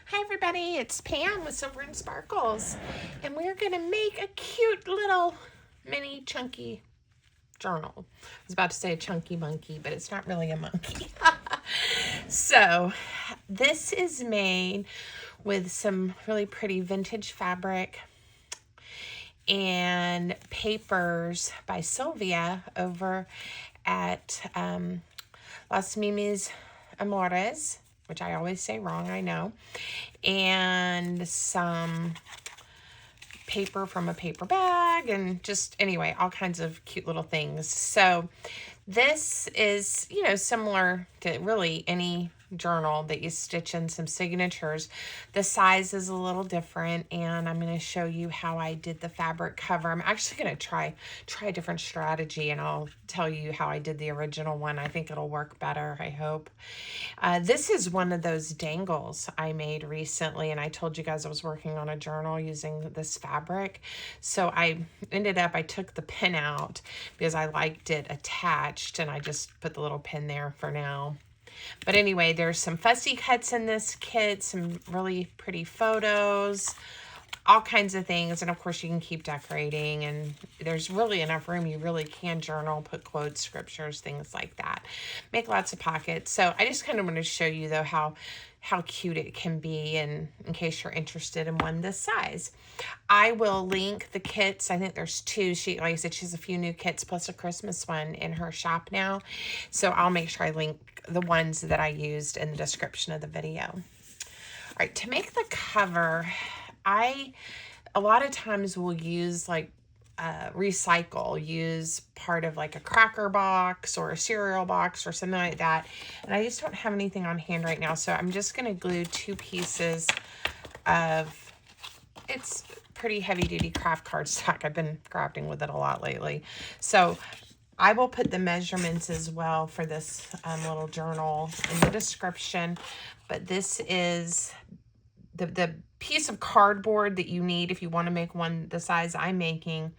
Hi everybody, it's Pam with Silver and Sparkles, and we're gonna make a cute little mini chunky journal. I was about to say a chunky monkey, but it's not really a monkey. So this is made with some really pretty vintage fabric and papers by Sylvia over at Las Mimis Amores, which I always say wrong, I know, and some paper from a paper bag, and just anyway, all kinds of cute little things. So this is, similar to really any journal that you stitch in some signatures. The size is a little different, and I'm going to show you how I did the fabric cover. I'm actually going to try a different strategy, and I'll tell you how I did the original one. I think it'll work better, I hope. This is one of those dangles I made recently, and I told you guys I was working on a journal using this fabric. So I took the pin out because I liked it attached, and I just put the little pin there for now. But anyway, there's some fussy cuts in this kit, some really pretty photos, all kinds of things. And of course you can keep decorating, and there's really enough room. You really can journal, put quotes, scriptures, things like that. Make lots of pockets. So I just kind of want to show you though how cute it can be, and in case you're interested in one this size. I will link the kits. I think there's two. Like I said, she has a few new kits plus a Christmas one in her shop now. So I'll make sure I link the ones that I used in the description of the video. All right, to make the cover, a lot of times will use like use part of like a cracker box or a cereal box or something like that. And I just don't have anything on hand right now. So I'm just going to glue two pieces of, it's pretty heavy duty craft cardstock. I've been crafting with it a lot lately. So I will put the measurements as well for this little journal in the description. But this is the piece of cardboard that you need if you want to make one the size I'm making.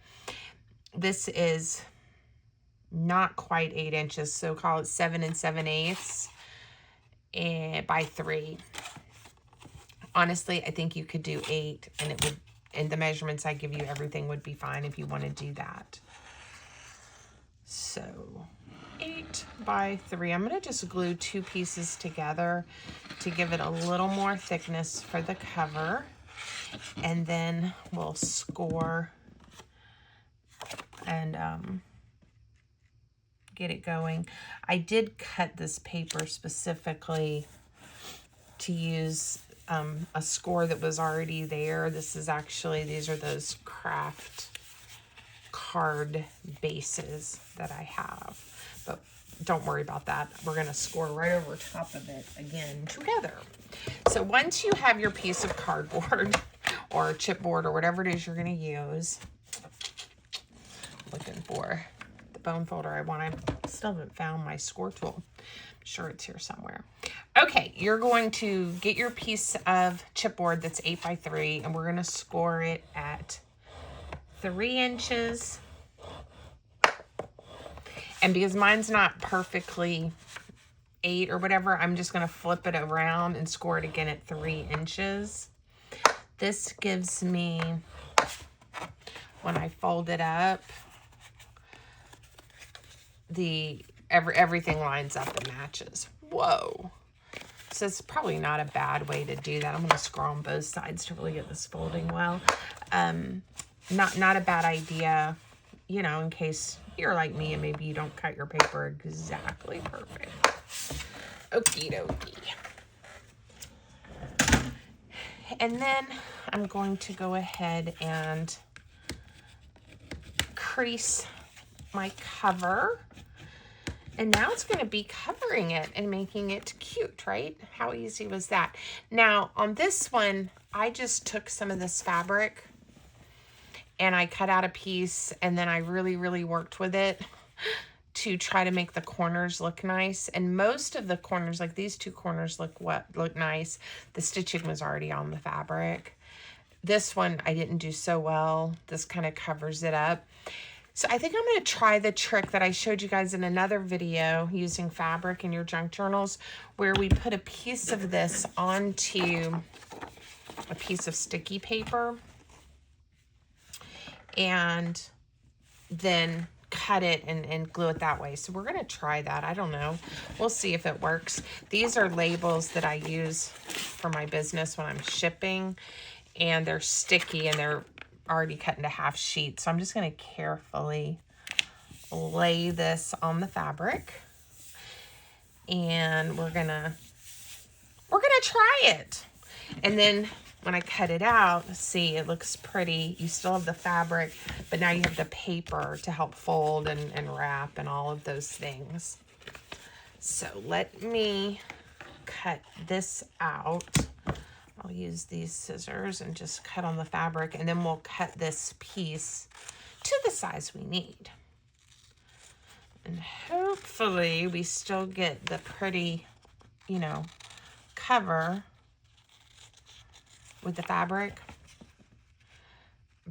This is not quite 8 inches, so call it 7 7/8 and by 3. Honestly, I think you could do 8, and it would, and the measurements I give you, everything would be fine if you want to do that. So 8 by 3. I'm going to just glue two pieces together to give it a little more thickness for the cover, and then we'll score and get it going. I did cut this paper specifically to use a score that was already there. This is actually, these are those craft card bases that I have, but don't worry about that. We're going to score right over top of it again together. So once you have your piece of cardboard or chipboard or whatever it is you're going to use, looking for the bone folder I want. I still haven't found my score tool. I'm sure it's here somewhere. Okay, you're going to get your piece of chipboard that's 8 by 3, and we're going to score it at 3 inches. And because mine's not perfectly 8 or whatever, I'm just going to flip it around and score it again at 3 inches. This gives me, when I fold it up, everything lines up and matches. Whoa. So it's probably not a bad way to do that. I'm going to scroll on both sides to really get this folding well. Not a bad idea, in case you're like me and maybe you don't cut your paper exactly perfect. Okie dokie. And then I'm going to go ahead and crease my cover. And now it's going to be covering it and making it cute, right? How easy was that? Now, on this one, I just took some of this fabric and I cut out a piece, and then I really, really worked with it to try to make the corners look nice. And most of the corners, like these two corners, look nice. The stitching was already on the fabric. This one I didn't do so well. This kind of covers it up. So I think I'm going to try the trick that I showed you guys in another video using fabric in your junk journals, where we put a piece of this onto a piece of sticky paper and then cut it and glue it that way. So we're going to try that. I don't know. We'll see if it works. These are labels that I use for my business when I'm shipping, and they're sticky and they're already cut into half sheets. So I'm just going to carefully lay this on the fabric, and we're going to try it. And then when I cut it out, see, it looks pretty. You still have the fabric, but now you have the paper to help fold and wrap and all of those things. So let me cut this out. I'll use these scissors and just cut on the fabric, and then we'll cut this piece to the size we need. And hopefully we still get the pretty, you know, cover with the fabric,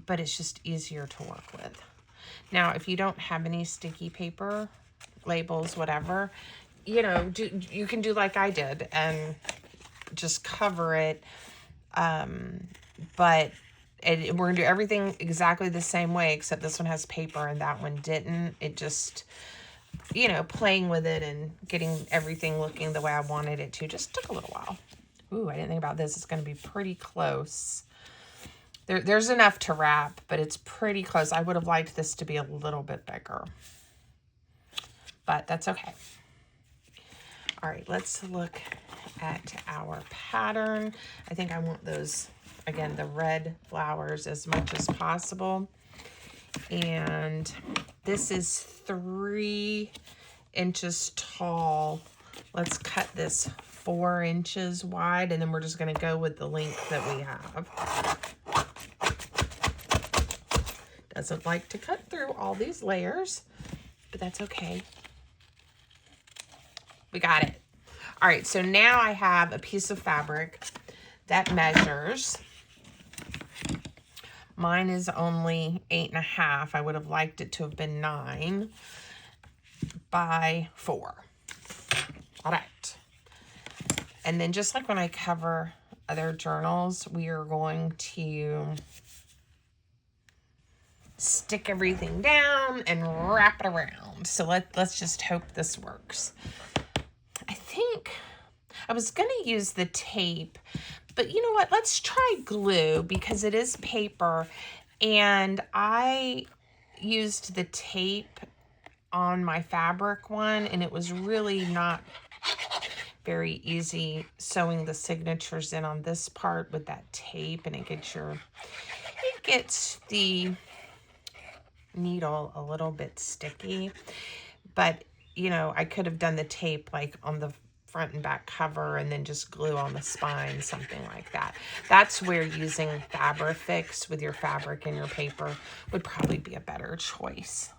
but it's just easier to work with. Now, if you don't have any sticky paper, labels, whatever, you know, you can do like I did and just cover it. But we're gonna do everything exactly the same way, except this one has paper and that one didn't. It just, you know, playing with it and getting everything looking the way I wanted it to just took a little while. Ooh, I didn't think about this. It's going to be pretty close. There's enough to wrap, but it's pretty close. I would have liked this to be a little bit bigger, but that's okay. All right, let's look at our pattern. I think I want those, again, the red flowers as much as possible. And this is 3 inches tall. Let's cut this 4 inches wide, and then we're just going to go with the length that we have. Doesn't like to cut through all these layers, but that's okay. We got it. All right, so now I have a piece of fabric that measures. Mine is only 8.5. I would have liked it to have been 9 by 4. All right. And then just like when I cover other journals, we are going to stick everything down and wrap it around. So let's just hope this works. I think I was going to use the tape, but you know what? Let's try glue because it is paper, and I used the tape on my fabric one, and it was really not very easy sewing the signatures in on this part with that tape, and it gets the needle a little bit sticky. But you know, I could have done the tape like on the front and back cover and then just glue on the spine, something like that. That's where using Fabrifix with your fabric and your paper would probably be a better choice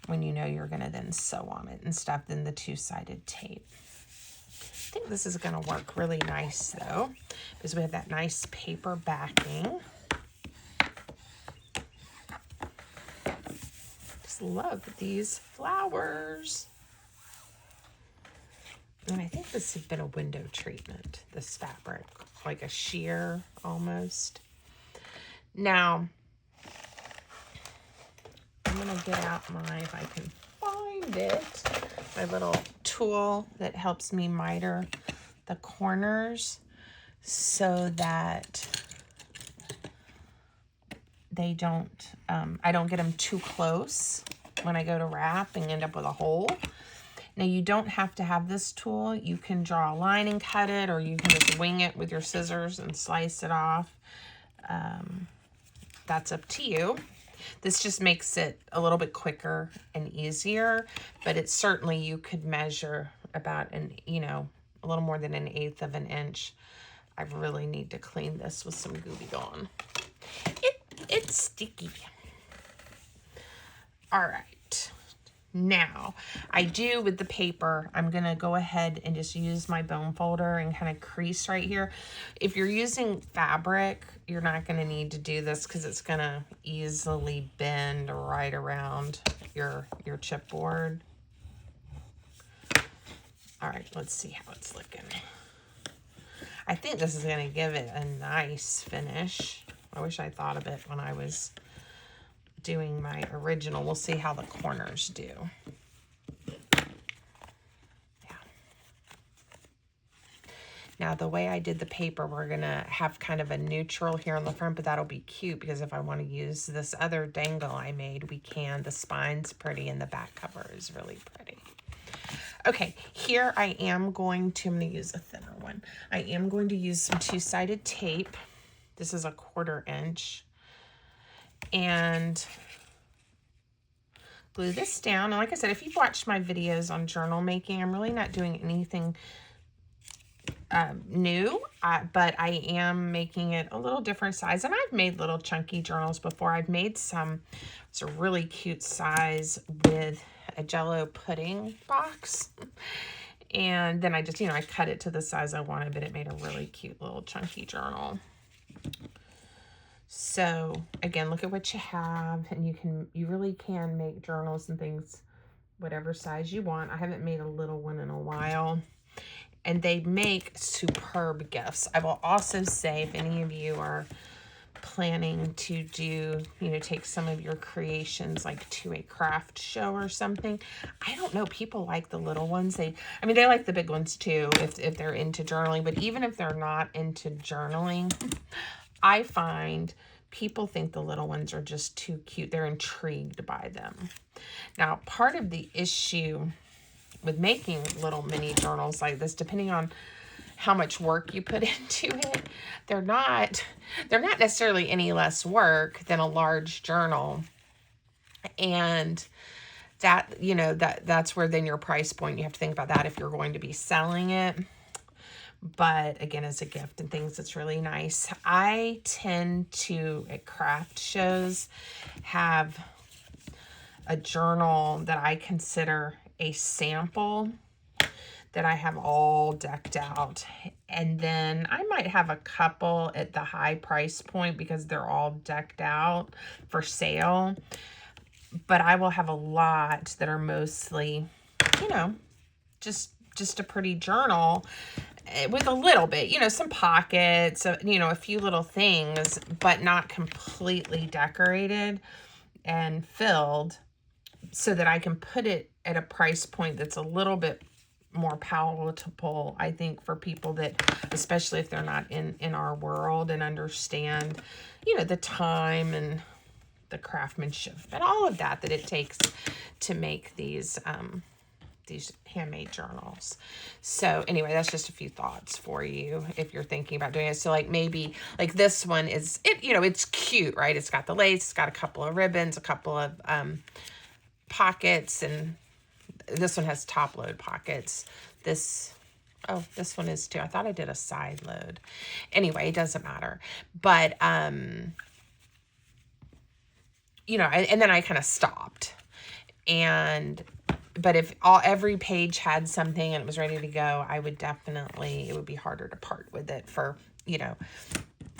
when you know you're going to then sew on it and stuff than the two-sided tape. I think this is going to work really nice though, because we have that nice paper backing. Just love these flowers. And I think this has been a window treatment, this fabric, like a sheer almost. Now, I'm going to get out my, if I can find it, my little tool that helps me miter the corners so that they don't, I don't get them too close when I go to wrap and end up with a hole. Now, you don't have to have this tool. You can draw a line and cut it, or you can just wing it with your scissors and slice it off. That's up to you. This just makes it a little bit quicker and easier, but it's certainly, you could measure about a little more than 1/8 of an inch. I really need to clean this with some Gooby Gone. It's sticky. All right. Now, I do with the paper, I'm going to go ahead and just use my bone folder and kind of crease right here. If you're using fabric, you're not going to need to do this because it's going to easily bend right around your chipboard. All right, let's see how it's looking. I think this is going to give it a nice finish. I wish I thought of it when I was doing my original. We'll see how the corners do. Now, the way I did the paper, we're going to have kind of a neutral here on the front, but that'll be cute because if I want to use this other dangle I made, we can. The spine's pretty and the back cover is really pretty. Okay, here I am going to, I'm going to use a thinner one. I am going to use some two-sided tape. This is a 1/4 inch. And glue this down. And like I said, if you've watched my videos on journal making, I'm really not doing anything new, but I am making it a little different size. And I've made little chunky journals before. I've made some, it's a really cute size with a Jell-O pudding box. And then I just, I cut it to the size I wanted, but it made a really cute little chunky journal. So again, look at what you have, and you really can make journals and things whatever size you want. I haven't made a little one in a while. And they make superb gifts. I will also say, if any of you are planning to do, take some of your creations like to a craft show or something, I don't know, people like the little ones. They like the big ones too if they're into journaling, but even if they're not into journaling, I find people think the little ones are just too cute. They're intrigued by them. Now, part of the issue with making little mini journals like this, depending on how much work you put into it, they're not necessarily any less work than a large journal. And that, that's where then your price point, you have to think about that if you're going to be selling it. But again, as a gift and things, it's really nice. I tend to, at craft shows, have a journal that I consider a sample that I have all decked out. And then I might have a couple at the high price point because they're all decked out for sale. But I will have a lot that are mostly, just a pretty journal with a little bit, some pockets, a few little things, but not completely decorated and filled, so that I can put it at a price point that's a little bit more palatable, I think, for people that, especially if they're not in our world and understand, the time and the craftsmanship and all of that it takes to make these handmade journals. So anyway, that's just a few thoughts for you if you're thinking about doing it. So like maybe like this one is, it's cute, right? It's got the lace, it's got a couple of ribbons, a couple of pockets, and this one has top load pockets. This one is too. I thought I did a side load. Anyway, it doesn't matter. But, and then I kind of stopped. But if every page had something and it was ready to go, I would definitely, it would be harder to part with it for, $15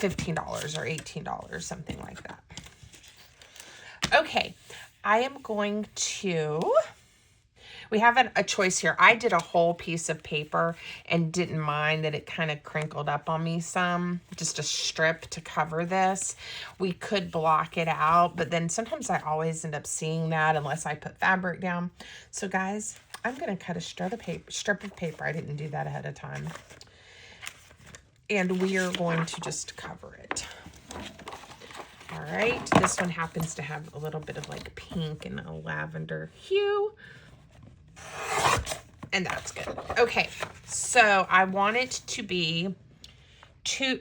or $18, something like that. Okay, I am going to, we have a choice here. I did a whole piece of paper and didn't mind that it kind of crinkled up on me some, just a strip to cover this. We could block it out, but then sometimes I always end up seeing that unless I put fabric down. So guys, I'm going to cut a strip of paper. I didn't do that ahead of time. And we are going to just cover it. All right, this one happens to have a little bit of like pink and a lavender hue. And that's good. Okay, so I want it to be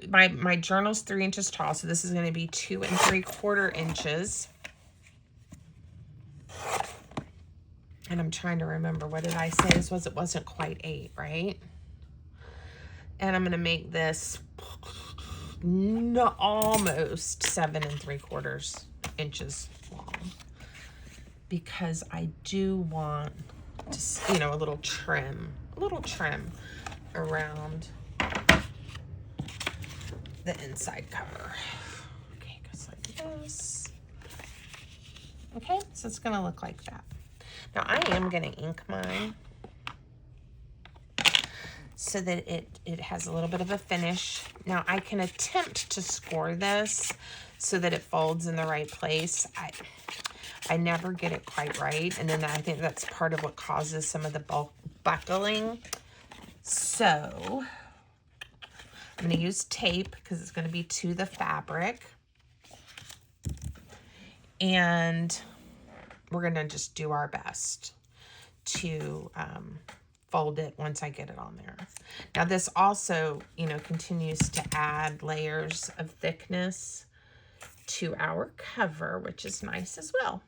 my journal's 3 inches tall, so this is going to be 2 3/4 inches. And I'm trying to remember, what did I say this was? It wasn't quite 8, right? And I'm going to make this almost 7 3/4 inches long, because I do want just, a little trim around the inside cover. Okay, it goes like this. Okay, so it's gonna look like that. Now I am gonna ink mine. so that it has a little bit of a finish. Now I can attempt to score this so that it folds in the right place. I never get it quite right, and then I think that's part of what causes some of the buckling. So I'm going to use tape because it's going to be to the fabric. And we're going to just do our best to fold it once I get it on there. Now this also, you know, continues to add layers of thickness to our cover, which is nice as well.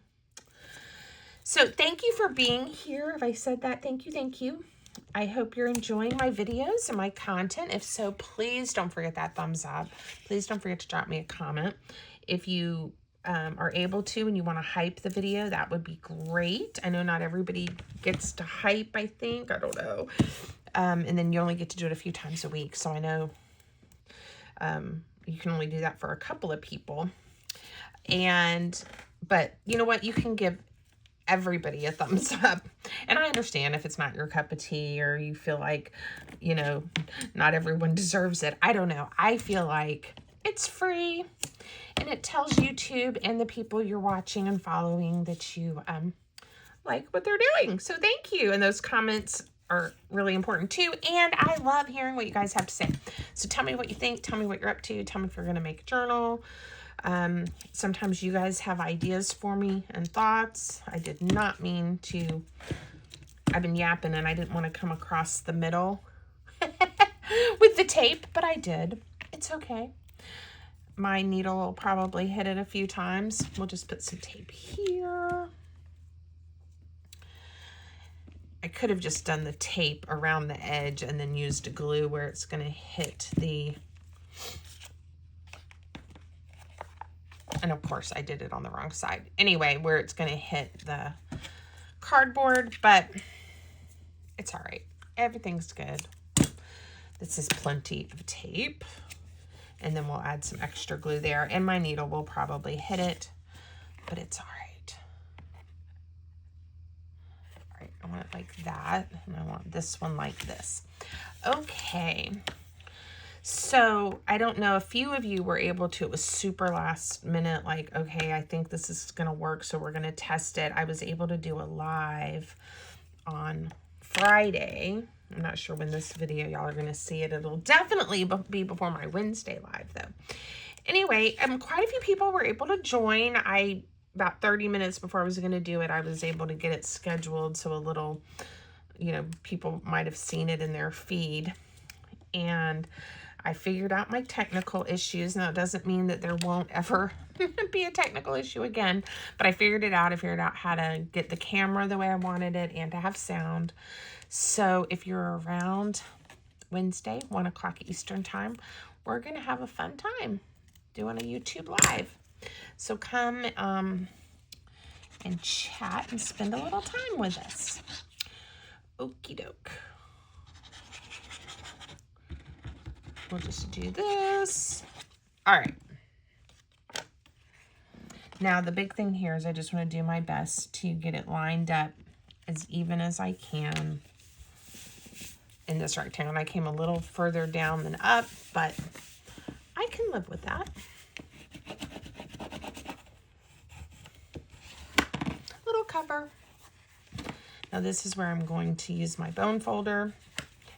So thank you for being here. If I said that, thank you, thank you. I hope you're enjoying my videos and my content. If so, please don't forget that thumbs up. Please don't forget to drop me a comment. If you are able to and you want to hype the video, that would be great. I know not everybody gets to hype, I think. I don't know. And then you only get to do it a few times a week. So I know you can only do that for a couple of people. But you know what? You can give everybody a thumbs up. And I understand if it's not your cup of tea or you feel like, you know, not everyone deserves it. I don't know. I feel like it's free and it tells YouTube and the people you're watching and following that you like what they're doing. So thank you. And those comments are really important too. And I love hearing what you guys have to say. So tell me what you think. Tell me what you're up to. Tell me if you're going to make a journal. Sometimes you guys have ideas for me and thoughts. I did not mean to, I've been yapping and I didn't want to come across the middle with the tape, but I did. It's okay. My needle will probably hit it a few times. We'll just put some tape here. I could have just done the tape around the edge and then used a glue where it's going to hit the... And of course, I did it on the wrong side. Anyway, where it's going to hit the cardboard, but it's all right. Everything's good. This is plenty of tape. And then we'll add some extra glue there. And my needle will probably hit it, but it's all right. All right, I want it like that. And I want this one like this. Okay. So I don't know, a few of you were able to, it was super last minute, like, okay, I think this is going to work, so we're going to test it. I was able to do a live on Friday. I'm not sure when this video y'all are going to see it. It'll definitely be before my Wednesday live, though. Anyway, quite a few people were able to join. About 30 minutes before I was going to do it, I was able to get it scheduled, so a little, you know, people might have seen it in their feed. And I figured out my technical issues. Now, it doesn't mean that there won't ever be a technical issue again, but I figured it out. I figured out how to get the camera the way I wanted it and to have sound. So if you're around Wednesday, 1 o'clock Eastern time, we're going to have a fun time doing a YouTube live. So come and chat and spend a little time with us. Okie doke. We'll just do this. All right. Now, the big thing here is I just want to do my best to get it lined up as even as I can in this rectangle. And I came a little further down than up, but I can live with that. Little cover. Now, this is where I'm going to use my bone folder.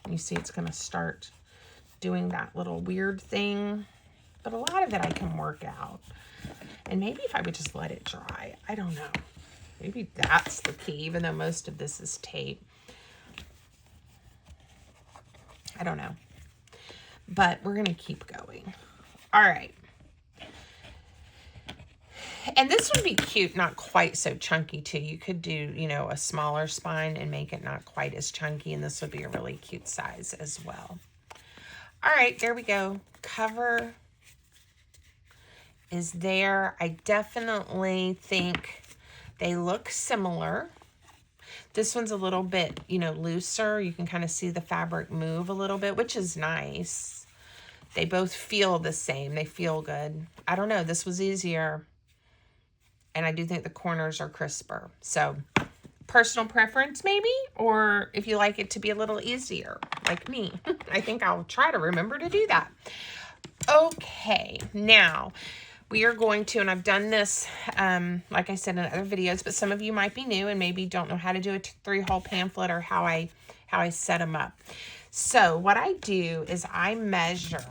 And you see it's going to start doing that little weird thing, but a lot of it I can work out. And maybe if I would just let it dry, I don't know. Maybe that's the key, even though most of this is tape. I don't know. But we're going to keep going. All right. And this would be cute, not quite so chunky too. You could do, you know, a smaller spine and make it not quite as chunky, and this would be a really cute size as well. All right, there we go. Cover is there. I definitely think they look similar. This one's a little bit, you know, looser. You can kind of see the fabric move a little bit, which is nice. They both feel the same. They feel good. I don't know. This was easier. And I do think the corners are crisper. So, personal preference maybe, or if you like it to be a little easier, like me. I think I'll try to remember to do that. Okay, now we are going to, and I've done this, like I said in other videos, but some of you might be new and maybe don't know how to do a 3-hole pamphlet or how I set them up. So what I do is I measure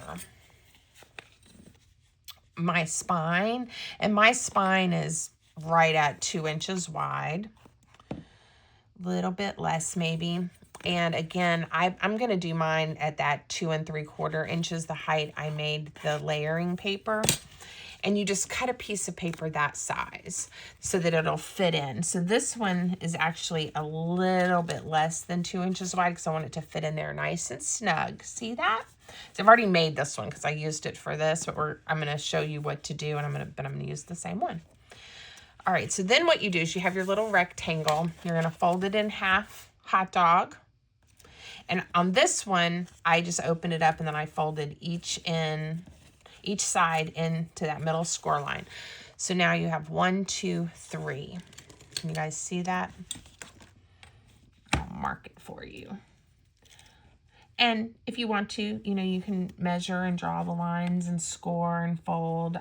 my spine, and my spine is right at 2 inches wide, a little bit less maybe. And again, I'm going to do mine at that 2 3/4 inches, the height I made the layering paper. And you just cut a piece of paper that size so that it'll fit in. So this one is actually a little bit less than 2 inches wide because I want it to fit in there nice and snug. See that? So I've already made this one because I used it for this, but I'm going to show you what to do, and I'm going to use the same one. All right, so then what you do is you have your little rectangle. You're going to fold it in half, hot dog. And on this one, I just opened it up and then I folded each side into that middle score line. So now you have 1, 2, 3. Can you guys see that? I'll mark it for you. And if you want to, you know, you can measure and draw the lines and score and fold.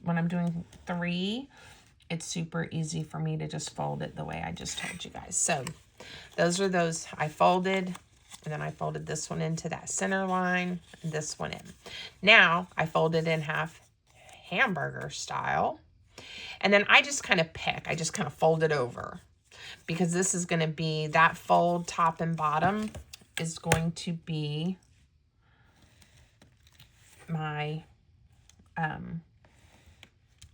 When I'm doing 3, it's super easy for me to just fold it the way I just told you guys. So those are those I folded. And then I folded this one into that center line, and this one in. Now I folded in half hamburger style. And then I just kind of pick. I just kind of fold it over. Because this is going to be, that fold top and bottom is going to be my,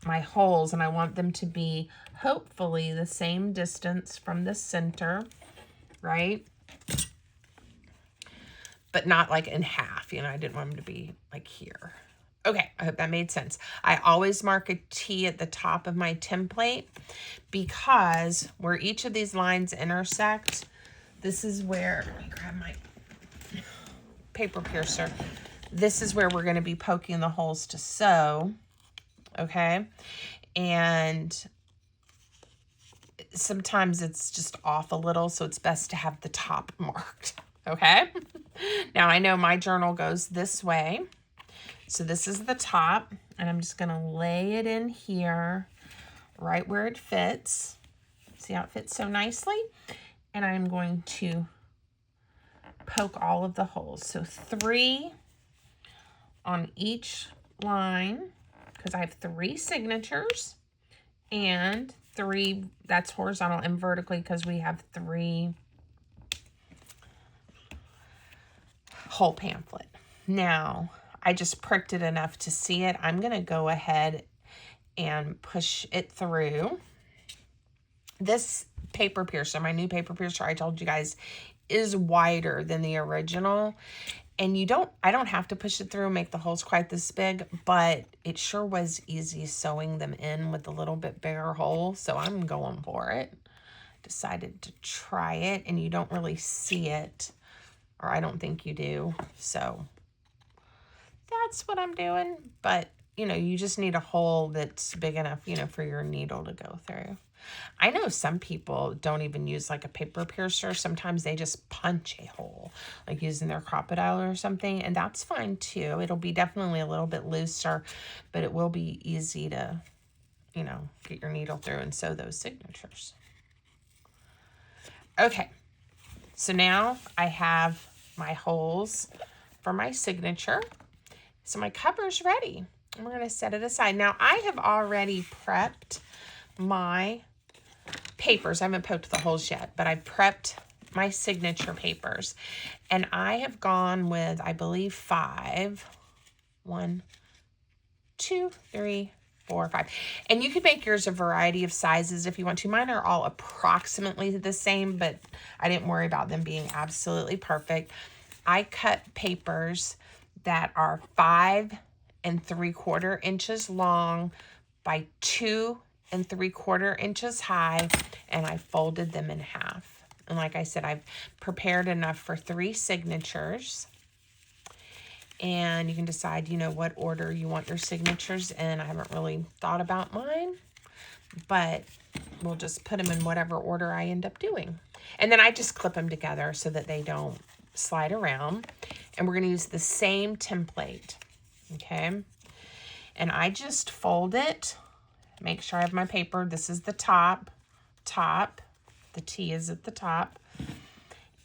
my holes. And I want them to be hopefully the same distance from the center, right? But not like in half, you know, I didn't want them to be like here. Okay, I hope that made sense. I always mark a T at the top of my template because where each of these lines intersect, this is where, let me grab my paper piercer. This is where we're going to be poking the holes to sew, okay? And sometimes it's just off a little, so it's best to have the top marked. Okay, now I know my journal goes this way. So this is the top, and I'm just gonna lay it in here, right where it fits. See how it fits so nicely? And I'm going to poke all of the holes. So 3 on each line, because I have 3 signatures, and 3, that's horizontal and vertically because we have 3 whole pamphlet. Now, I just pricked it enough to see it. I'm going to go ahead and push it through. This paper piercer, my new paper piercer, I told you guys, is wider than the original. And I don't have to push it through and make the holes quite this big, but it sure was easy sewing them in with a little bit bigger hole. So I'm going for it. Decided to try it, and you don't really see it. Or I don't think you do. So that's what I'm doing. But, you know, you just need a hole that's big enough, you know, for your needle to go through. I know some people don't even use like a paper piercer. Sometimes they just punch a hole, like using their crocodile or something. And that's fine too. It'll be definitely a little bit looser, but it will be easy to, you know, get your needle through and sew those signatures. Okay. So now I have my holes for my signature. So my cover's ready. I'm going to set it aside. Now I have already prepped my papers. I haven't poked the holes yet, but I prepped my signature papers. And I have gone with, I believe, 5. 1, 2, 3, 4, 5. And you can make yours a variety of sizes if you want to. Mine are all approximately the same, but I didn't worry about them being absolutely perfect. I cut papers that are 5 3/4 inches long by 2 3/4 inches high, and I folded them in half. And like I said, I've prepared enough for 3 signatures. And you can decide, you know, what order you want your signatures in. I haven't really thought about mine, but we'll just put them in whatever order I end up doing. And then I just clip them together so that they don't slide around. And we're going to use the same template, okay? And I just fold it. Make sure I have my paper. This is the top. The T is at the top.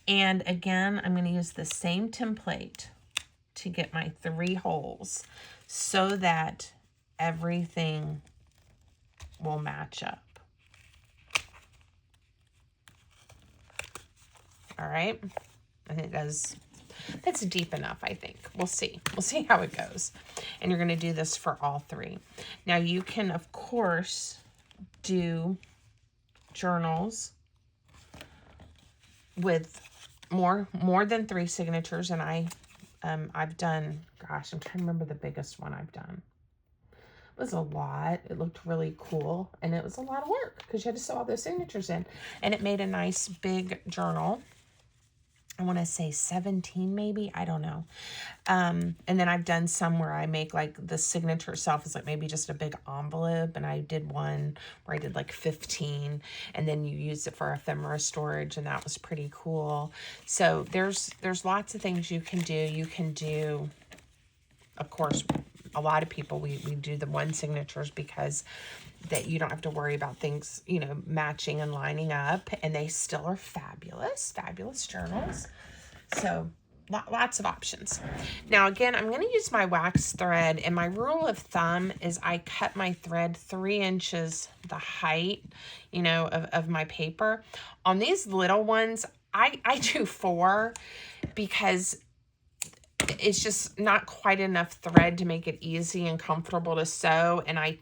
And again, I'm going to use the same template to get my 3 holes so that everything will match up. All right. And it does, that's deep enough, I think. We'll see. We'll see how it goes. And you're going to do this for all 3. Now you can, of course, do journals with more than 3 signatures. And I've done, gosh, I'm trying to remember the biggest one I've done. It was a lot. It looked really cool. And it was a lot of work because you had to sew all those signatures in. And it made a nice big journal. I want to say 17 maybe. I don't know. And then I've done some where I make like the signature itself is like maybe just a big envelope. And I did one where I did like 15. And then you use it for ephemera storage. And that was pretty cool. So there's lots of things you can do. You can do, of course, a lot of people, we do the 1 signatures because that you don't have to worry about things, you know, matching and lining up, and they still are fabulous journals. So lots of options. Now, again, I'm going to use my wax thread, and my rule of thumb is I cut my thread 3 inches the height, you know, of my paper. On these little ones, I do 4 because it's just not quite enough thread to make it easy and comfortable to sew. And I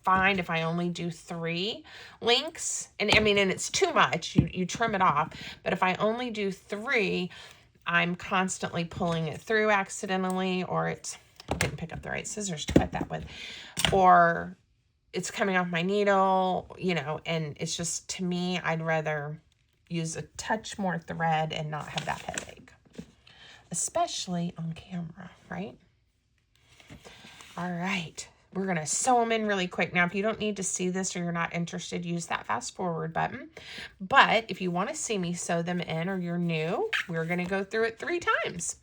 find if I only do 3 links, and I mean, and it's too much, you trim it off. But if I only do 3, I'm constantly pulling it through accidentally, or I didn't pick up the right scissors to cut that with, or it's coming off my needle, you know, and it's just, to me, I'd rather use a touch more thread and not have that headache. Especially on camera, right? All right, we're gonna sew them in really quick. Now, if you don't need to see this or you're not interested, use that fast forward button. But if you wanna see me sew them in or you're new, we're gonna go through it 3 times.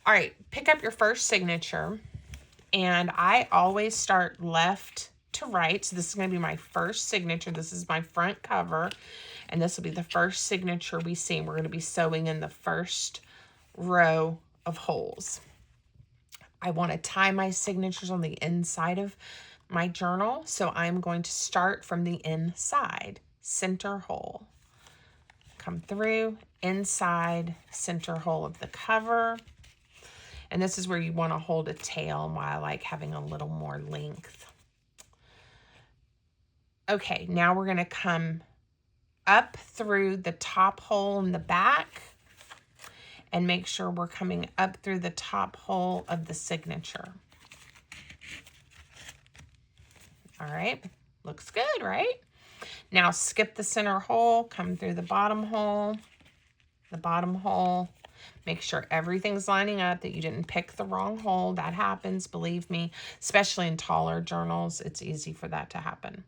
All right, pick up your first signature. And I always start left to right. So this is gonna be my first signature. This is my front cover. And this will be the first signature we see. We're gonna be sewing in the first row of holes. I want to tie my signatures on the inside of my journal, so I'm going to start from the inside, center hole. Come through, inside, center hole of the cover. And this is where you want to hold a tail, and why I like having a little more length. Okay, now we're going to come up through the top hole in the back and make sure we're coming up through the top hole of the signature. All right, looks good, right? Now skip the center hole, come through the bottom hole, make sure everything's lining up, that you didn't pick the wrong hole. That happens, believe me, especially in taller journals. It's easy for that to happen.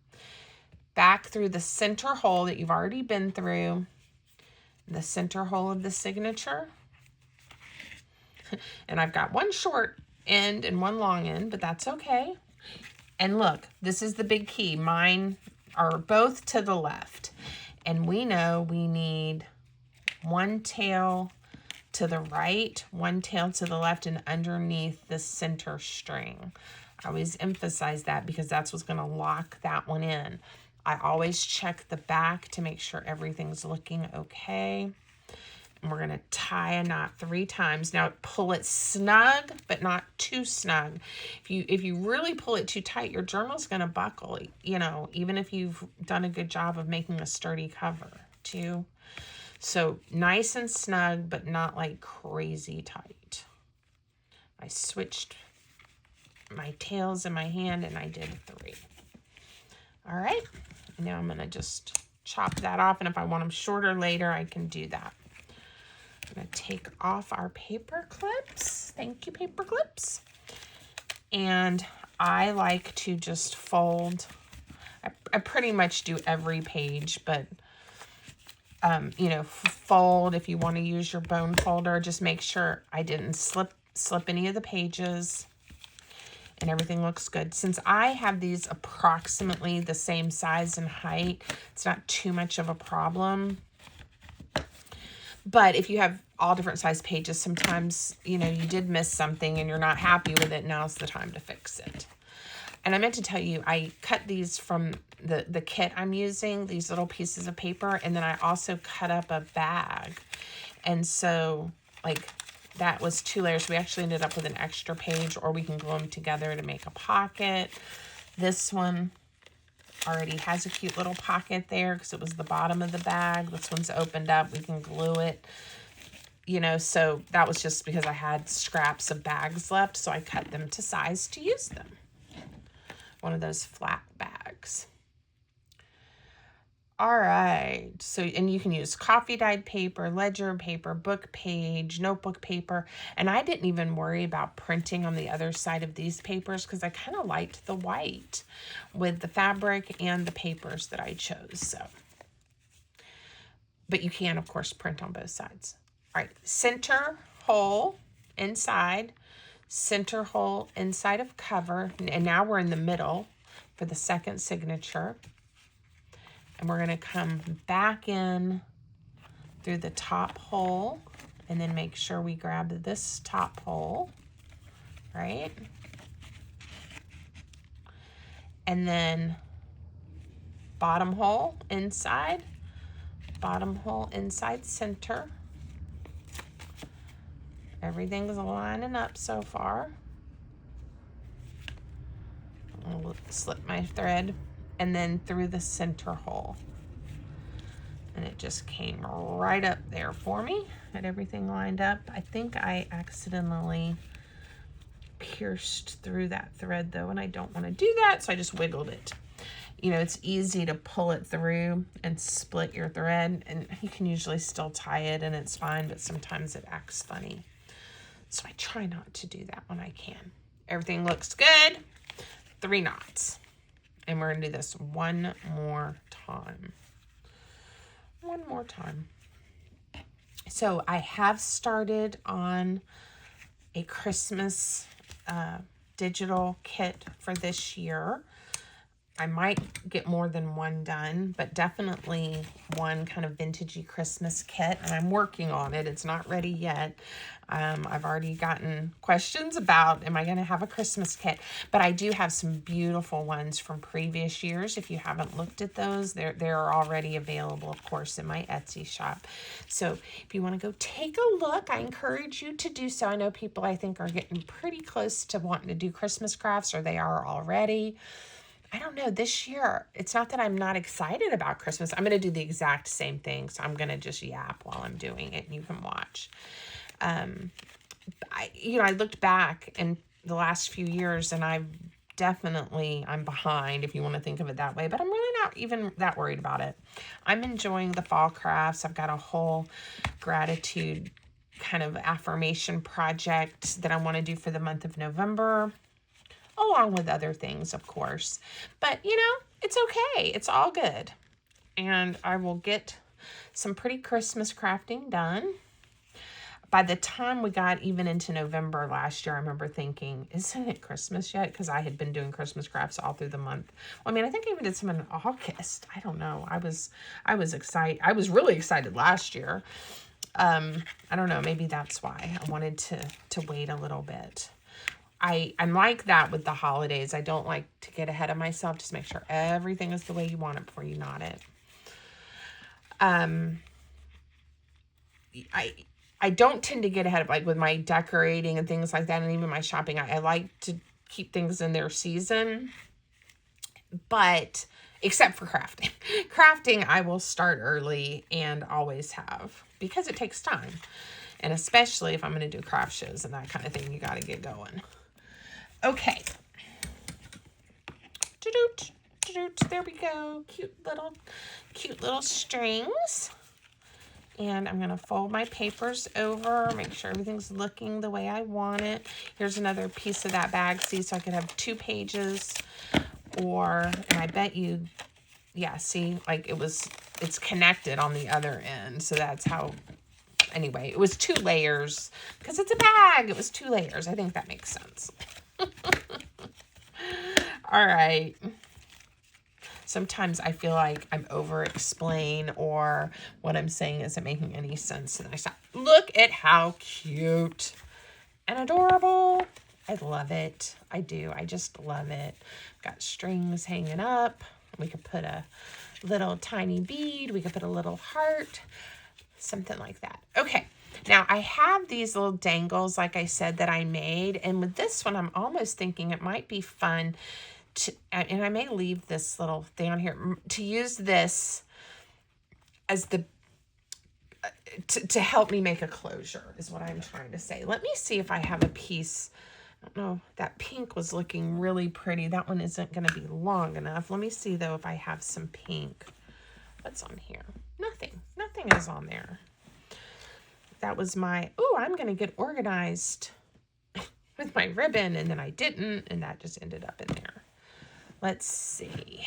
Back through the center hole that you've already been through, the center hole of the signature. And I've got 1 short end and 1 long end, but that's okay. And look, this is the big key. Mine are both to the left. And we know we need 1 tail to the right, 1 tail to the left, and underneath the center string. I always emphasize that because that's what's going to lock that one in. I always check the back to make sure everything's looking okay. And we're going to tie a knot 3 times. Now pull it snug, but not too snug. If you really pull it too tight, your journal's going to buckle, you know, even if you've done a good job of making a sturdy cover too. So nice and snug, but not like crazy tight. I switched my tails in my hand and I did 3. All right, now I'm going to just chop that off. And if I want them shorter later, I can do that. I'm going to take off our paper clips. Thank you, paper clips. And I like to just fold. I pretty much do every page, but you know, fold if you want to use your bone folder. Just make sure I didn't slip any of the pages, and everything looks good. Since I have these approximately the same size and height, it's not too much of a problem. But if you have all different size pages, sometimes, you know, you did miss something and you're not happy with it, now's the time to fix it. And I meant to tell you, I cut these from the kit I'm using, these little pieces of paper, and then I also cut up a bag. And so, like, that was 2 layers. We actually ended up with an extra page, or we can glue them together to make a pocket. This one already has a cute little pocket there because it was the bottom of the bag. This one's opened up. We can glue it. You know, so that was just because I had scraps of bags left, so I cut them to size to use them. One of those flat bags. All right, so, and you can use coffee dyed paper, ledger paper, book page, notebook paper, and I didn't even worry about printing on the other side of these papers because I kind of liked the white with the fabric and the papers that I chose, so. But you can, of course, print on both sides. All right, center hole inside, center hole inside of cover, and now we're in the middle for the second signature. And we're going to come back in through the top hole and then make sure we grab this top hole, right? And then bottom hole inside center. Everything's lining up so far. I'll slip my thread. And then through the center hole. And it just came right up there for me. Had everything lined up. I think I accidentally pierced through that thread though, and I don't want to do that, so I just wiggled it. You know, it's easy to pull it through and split your thread, and you can usually still tie it and it's fine, but sometimes it acts funny. So I try not to do that when I can. Everything looks good. 3 knots. And we're going to do this one more time. One more time. So I have started on a Christmas digital kit for this year. I might get more than one done, but definitely one kind of vintagey Christmas kit, and I'm working on it. It's not ready yet. I've already gotten questions about, am I going to have a Christmas kit? But I do have some beautiful ones from previous years. If you haven't looked at those, they're already available, of course, in my Etsy shop. So if you want to go take a look, I encourage you to do so. I know people, I think, are getting pretty close to wanting to do Christmas crafts, or they are already. I don't know, this year, it's not that I'm not excited about Christmas. I'm going to do the exact same thing, so I'm going to just yap while I'm doing it, and you can watch. I looked back in the last few years, and I'm behind, if you want to think of it that way, but I'm really not even that worried about it. I'm enjoying the fall crafts. I've got a whole gratitude kind of affirmation project that I want to do for the month of November, along with other things, of course. But, you know, it's okay. It's all good. And I will get some pretty Christmas crafting done. By the time we got even into November last year, I remember thinking, isn't it Christmas yet? Because I had been doing Christmas crafts all through the month. Well, I mean, I think I even did some in August. I don't know. I was excited. I was really excited last year. I don't know. Maybe that's why I wanted to wait a little bit. I'm like that with the holidays. I don't like to get ahead of myself. Just make sure everything is the way you want it before you knot it. I don't tend to get ahead of, like, with my decorating and things like that, and even my shopping. I like to keep things in their season, but except for crafting. Crafting, I will start early and always have, because it takes time. And especially if I'm going to do craft shows and that kind of thing, you got to get going. Okay. There we go. Cute little strings. And I'm going to fold my papers over, make sure everything's looking the way I want it. Here's another piece of that bag. See, so I could have 2 pages, and I bet you yeah, see, like it's connected on the other end. So that's how, anyway, it was 2 layers because it's a bag. It was 2 layers. I think that makes sense. All right. Sometimes I feel like I'm over-explain or what I'm saying isn't making any sense. And I stop. Look at how cute and adorable. I love it. I do. I just love it. Got strings hanging up. We could put a little tiny bead. We could put a little heart. Something like that. Okay. Now I have these little dangles, like I said, that I made. And with this one, I'm almost thinking it might be fun to, and I may leave this little thing on here, to use this as the, to help me make a closure is what I'm trying to say. Let me see if I have a piece. I don't know. That pink was looking really pretty. That one isn't going to be long enough. Let me see though if I have some pink. What's on here? Nothing. Nothing is on there. That was my, oh, I'm going to get organized with my ribbon, and then I didn't, and that just ended up in there. Let's see.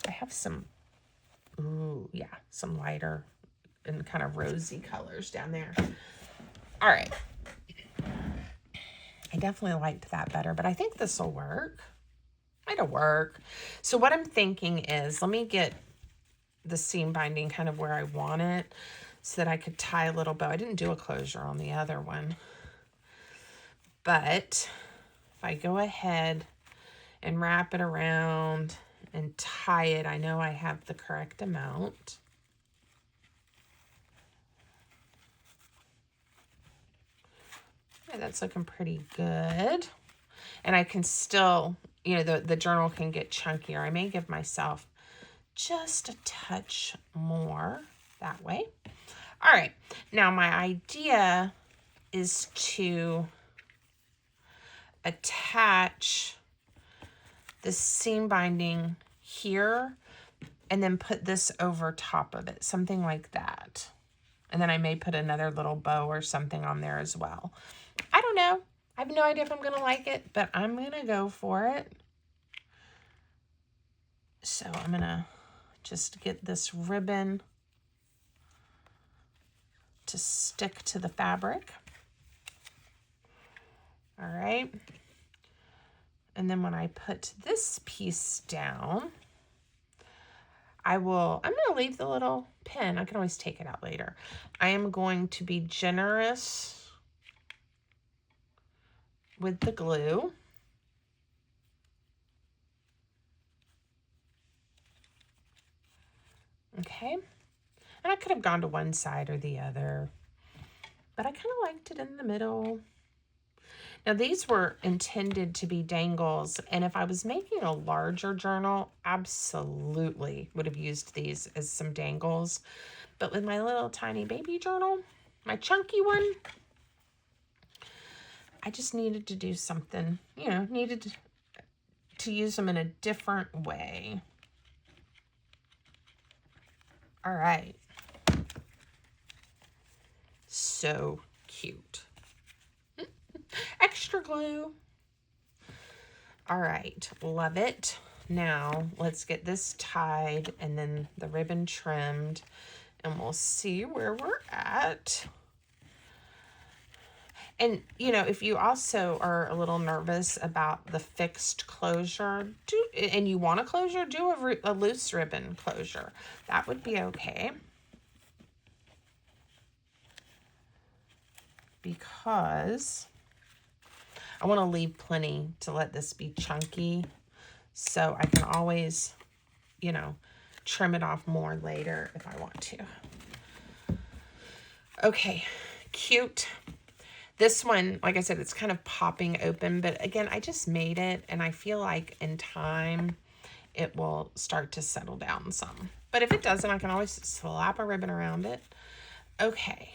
I have some, ooh, yeah, some lighter and kind of rosy colors down there. All right. I definitely liked that better, but I think this will work. It'll work. So what I'm thinking is, let me get the seam binding kind of where I want it so that I could tie a little bow. I didn't do a closure on the other one. But if I go ahead and wrap it around and tie it, I know I have the correct amount. Yeah, that's looking pretty good. And I can still, you know, the journal can get chunkier. I may give myself just a touch more that way. All right. Now my idea is to attach the seam binding here and then put this over top of it, something like that. And then I may put another little bow or something on there as well. I don't know. I have no idea if I'm going to like it, but I'm going to go for it. So I'm going to just get this ribbon to stick to the fabric. All right. And then when I put this piece down, I'm going to leave the little pin. I can always take it out later. I am going to be generous with the glue. Okay. And I could have gone to one side or the other, but I kind of liked it in the middle. Now these were intended to be dangles, and if I was making a larger journal, absolutely would have used these as some dangles. But with my little tiny baby journal, my chunky one, I just needed to do something, you know, needed to use them in a different way. All right. So cute. Extra glue. All right, love it. Now let's get this tied and then the ribbon trimmed, and we'll see where we're at. And, you know, if you also are a little nervous about the fixed closure, and you want a closure, do a loose ribbon closure. That would be okay. Because I want to leave plenty to let this be chunky, so I can always, you know, trim it off more later if I want to. Okay, cute. This one, like I said, it's kind of popping open, but again, I just made it, and I feel like in time it will start to settle down some. But if it doesn't, I can always slap a ribbon around it. Okay,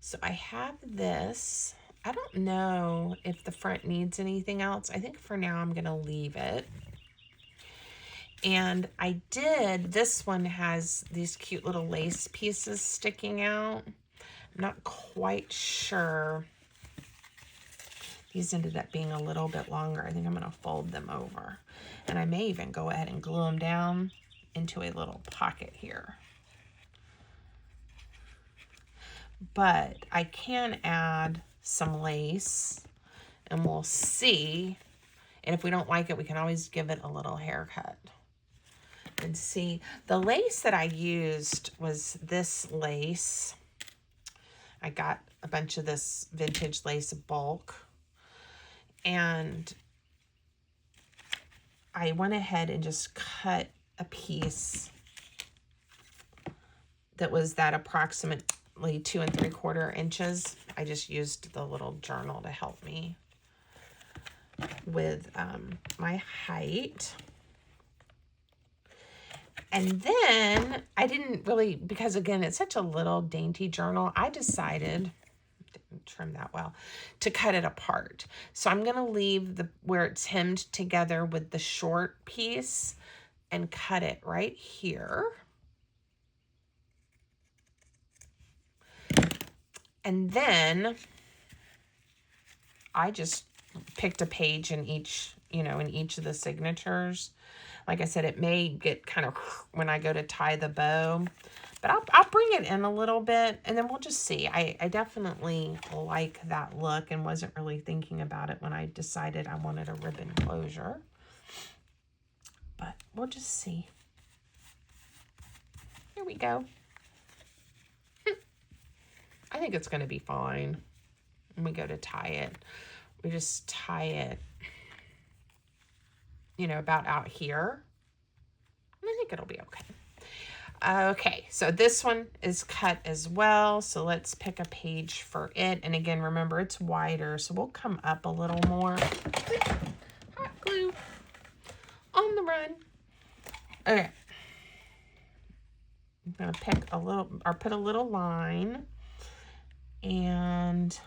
so I have this. I don't know if the front needs anything else. I think for now I'm going to leave it. And this one has these cute little lace pieces sticking out. I'm not quite sure These ended up being a little bit longer. I think I'm going to fold them over. And I may even go ahead and glue them down into a little pocket here. But I can add some lace, and we'll see. And if we don't like it, we can always give it a little haircut. And see, the lace that I used was this lace. I got a bunch of this vintage lace bulk. And I went ahead and just cut a piece that was that approximately 2 3/4 inches. I just used the little journal to help me with my height. And then I didn't really, because again, it's such a little dainty journal, I decided, didn't trim that well, to cut it apart. So I'm going to leave where it's hemmed together with the short piece and cut it right here. And then I just picked a page in each, in each of the signatures. Like I said, it may get kind of when I go to tie the bow, but I'll bring it in a little bit, and then we'll just see. I definitely like that look and wasn't really thinking about it when I decided I wanted a ribbon closure. But we'll just see. Here we go. I think it's going to be fine. When we go to tie it, we just tie it, about out here. And I think it'll be okay. Okay, so this one is cut as well. So let's pick a page for it. And again, remember, it's wider, so we'll come up a little more. Hot glue on the run. Okay. I'm going to pick a little, or put a little line. And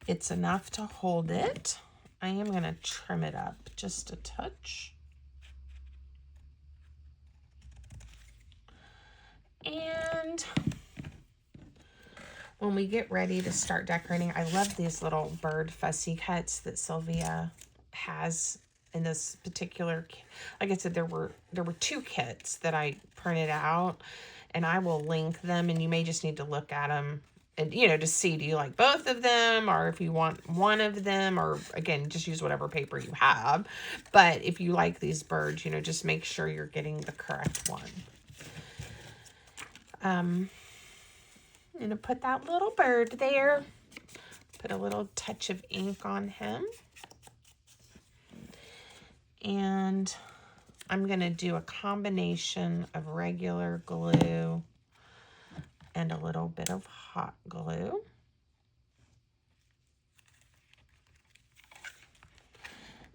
it's enough to hold it. I am going to trim it up just a touch. And when we get ready to start decorating, I love these little bird fussy cuts that Sylvia has in this particular. Like I said, there were 2 kits that I printed out, and I will link them, and you may just need to look at them and, to see, do you like both of them, or if you want one of them, or again, just use whatever paper you have. But if you like these birds, just make sure you're getting the correct one. I'm going to put that little bird there, put a little touch of ink on him. And I'm going to do a combination of regular glue and a little bit of hot glue.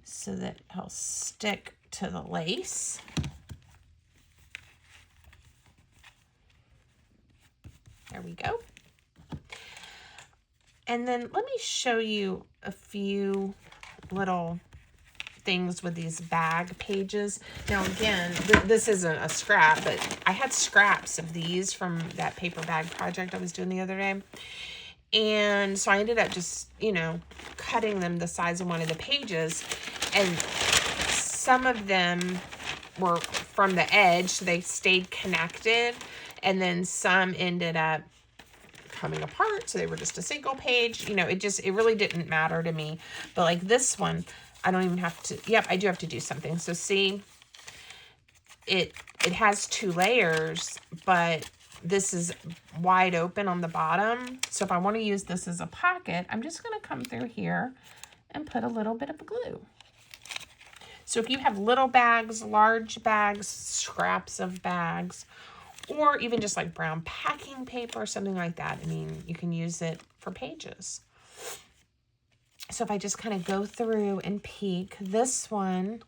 So that he'll stick to the lace. There we go. And then let me show you a few little things with these bag pages. Now again, this isn't a scrap, but I had scraps of these from that paper bag project I was doing the other day. And so I ended up just, cutting them the size of one of the pages. And some of them were from the edge, so they stayed connected. And then some ended up coming apart, so they were just a single page. It really didn't matter to me. But like this one, I don't even have to, yep, I do have to do something. So see, it has 2 layers, but this is wide open on the bottom. So if I want to use this as a pocket, I'm just going to come through here and put a little bit of glue. So if you have little bags, large bags, scraps of bags, or even just like brown packing paper or something like that, you can use it for pages. So if I just kind of go through and peek, this one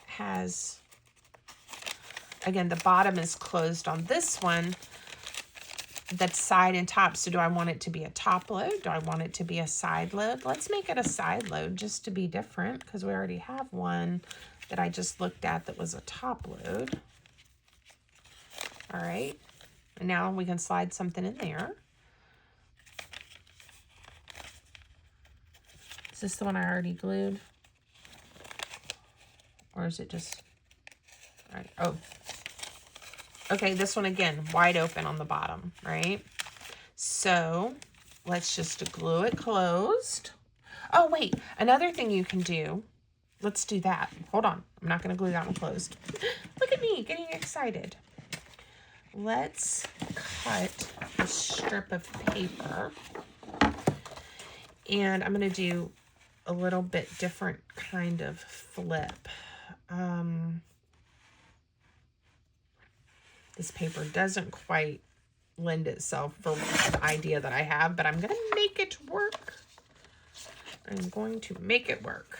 has, again, the bottom is closed on this one. That's side and top. So do I want it to be a top load? Do I want it to be a side load? Let's make it a side load just to be different, because we already have one that I just looked at that was a top load. All right. And now we can slide something in there. Is this the one I already glued? Or is it just, all right, oh. Okay, this one again, wide open on the bottom, right? So let's just glue it closed. Oh wait, another thing you can do, let's do that. Hold on, I'm not gonna glue that one closed. Look at me, getting excited. Let's cut a strip of paper. And I'm gonna do a little bit different kind of flip. This paper doesn't quite lend itself for the idea that I have, but I'm gonna make it work. I'm going to make it work.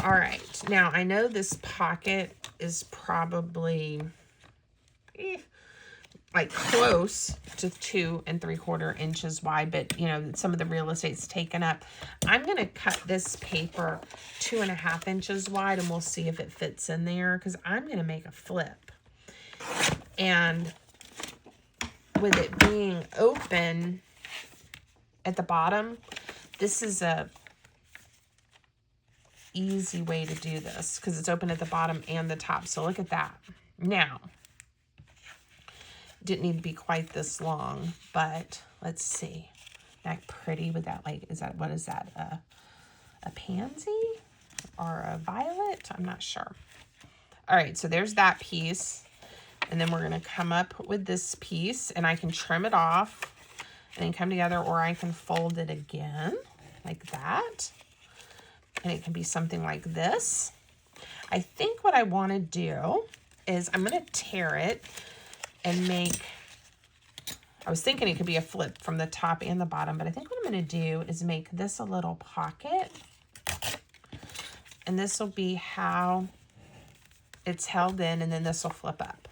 All right, now I know this pocket is probably like close to 2 3/4 inches wide, but you know, some of the real estate's taken up. I'm gonna cut this paper 2 1/2 inches wide, and we'll see if it fits in there, because I'm gonna make a flip. And with it being open at the bottom, this is a easy way to do this because it's open at the bottom and the top. So look at that. Now, didn't need to be quite this long, but let's see. Isn't that pretty with that, like, is that, what is that? A pansy or a violet? I'm not sure. All right, so there's that piece. And then we're gonna come up with this piece, and I can trim it off and then come together, or I can fold it again like that. And it can be something like this. I think what I wanna do is I'm gonna tear it and make, I was thinking it could be a flip from the top and the bottom, but I think what I'm gonna do is make this a little pocket. And this will be how it's held in, and then this will flip up.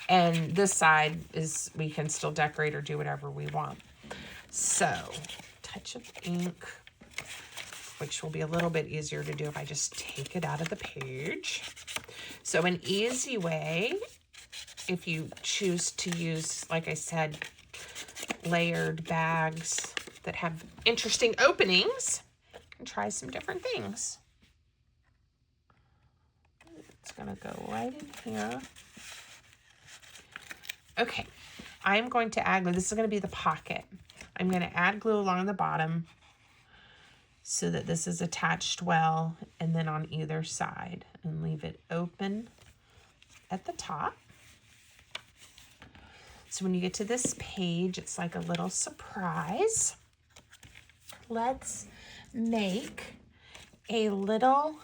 And this side is, we can still decorate or do whatever we want. So, touch of ink, which will be a little bit easier to do if I just take it out of the page. So an easy way, if you choose to use, like I said, layered bags that have interesting openings, you can try some different things. It's gonna go right in here. Okay, I'm going to add glue. This is going to be the pocket. I'm going to add glue along the bottom so that this is attached well, and then on either side, and leave it open at the top. So when you get to this page, it's like a little surprise. Let's make a little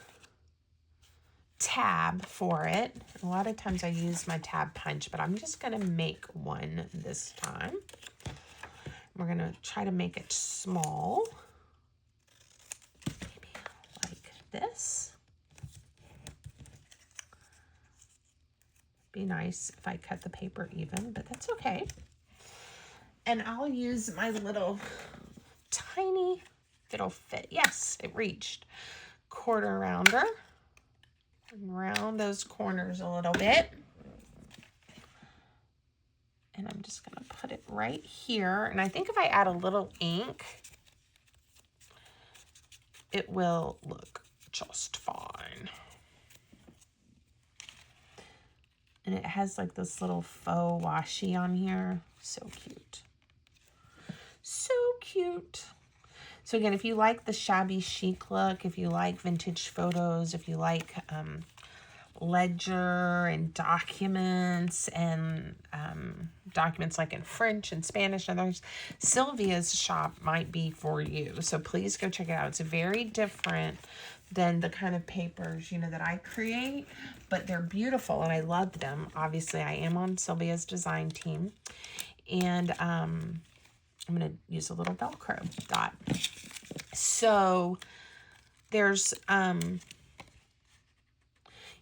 tab for it. A lot of times I use my tab punch, but I'm just going to make one this time. We're going to try to make it small, maybe like this. Be nice if I cut the paper even, but that's okay. And I'll use my little tiny, it'll fit, yes, it reached, quarter rounder. And round those corners a little bit. And I'm just going to put it right here. And I think if I add a little ink, it will look just fine. And it has like this little faux washi on here. So cute. So cute. So again, if you like the shabby chic look, if you like vintage photos, if you like ledger and documents like in French and Spanish and others, Sylvia's shop might be for you. So please go check it out. It's very different than the kind of papers, you know, that I create, but they're beautiful and I love them. Obviously, I am on Sylvia's design team, and I'm going to use a little Velcro dot. So there's,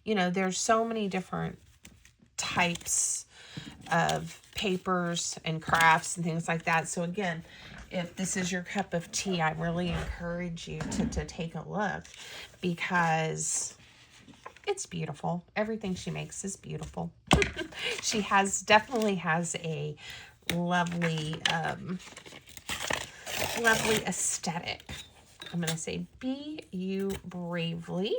you know, there's so many different types of papers and crafts and things like that. So again, if this is your cup of tea, I really encourage you to take a look, because it's beautiful. Everything she makes is beautiful. She definitely has a lovely, lovely aesthetic. I'm going to say, be you bravely.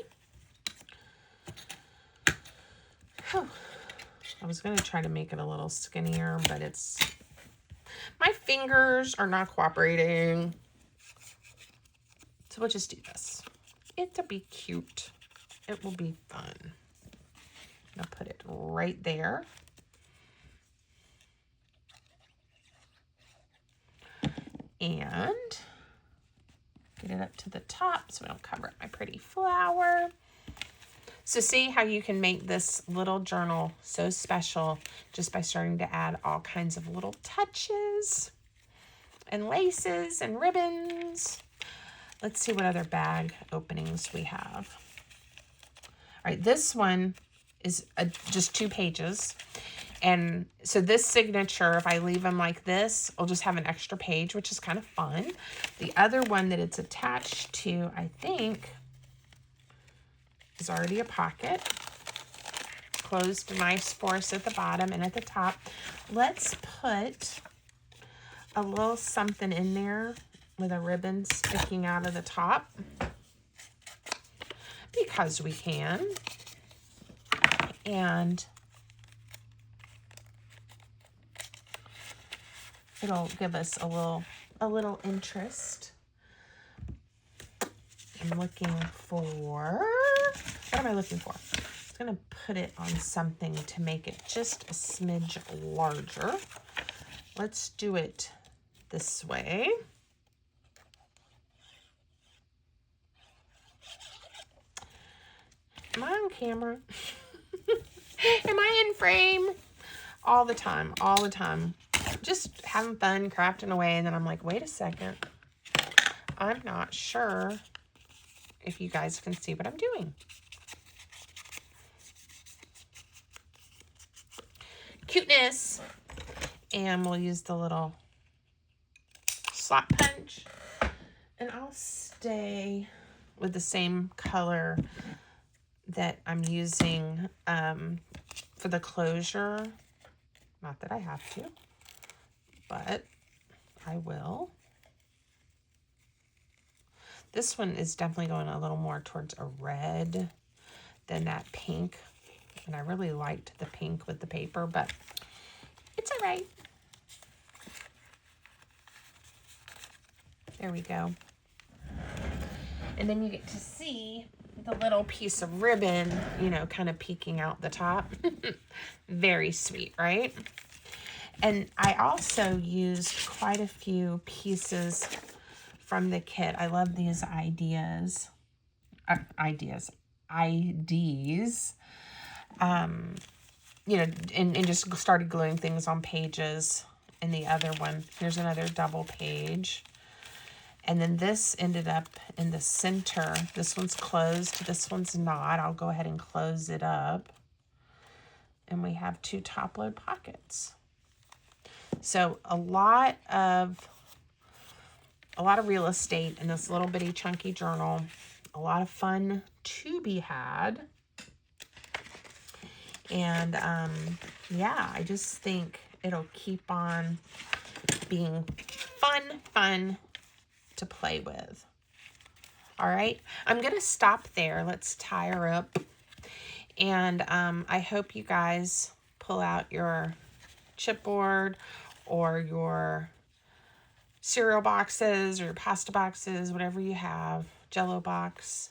Whew. I was going to try to make it a little skinnier, but my fingers are not cooperating. So we'll just do this. It'll be cute. It will be fun. I'll put it right there. And get it up to the top so I don't cover up my pretty flower. So see how you can make this little journal so special just by starting to add all kinds of little touches and laces and ribbons. Let's see what other bag openings we have. All right, this one is just 2 pages. And so this signature, if I leave them like this, I'll just have an extra page, which is kind of fun. The other one that it's attached to, I think, is already a pocket. Closed nice for us at the bottom and at the top. Let's put a little something in there with a ribbon sticking out of the top. Because we can. And it'll give us a little interest. I'm looking for, what am I looking for? I'm going to put it on something to make it just a smidge larger. Let's do it this way. Am I on camera? Am I in frame? All the time, all the time. Just having fun, crafting away, and then I'm like, wait a second. I'm not sure if you guys can see what I'm doing. Cuteness. And we'll use the little slot punch. And I'll stay with the same color that I'm using for the closure. Not that I have to, but I will. This one is definitely going a little more towards a red than that pink. And I really liked the pink with the paper, but it's all right. There we go. And then you get to see the little piece of ribbon, you know, kind of peeking out the top. Very sweet, right? And I also used quite a few pieces from the kit. I love these IDs. You know, and just started gluing things on pages. And the other one, here's another double page. And then this ended up in the center. This one's closed. This one's not. I'll go ahead and close it up. And we have 2 top load pockets. So a lot of real estate in this little bitty chunky journal. A lot of fun to be had. And yeah, I just think it'll keep on being fun to play with. All right, I'm gonna stop there. Let's tie her up. And I hope you guys pull out your chipboard or your cereal boxes or your pasta boxes, whatever you have, Jell-O box,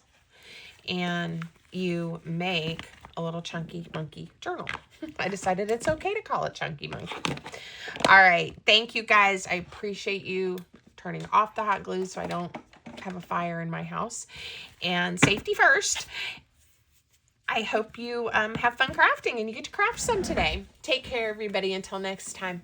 and you make a little chunky monkey journal. I decided it's okay to call it chunky monkey. All right, thank you guys. I appreciate you turning off the hot glue so I don't have a fire in my house. And safety first. I hope you have fun crafting and you get to craft some today. Take care, everybody. Until next time.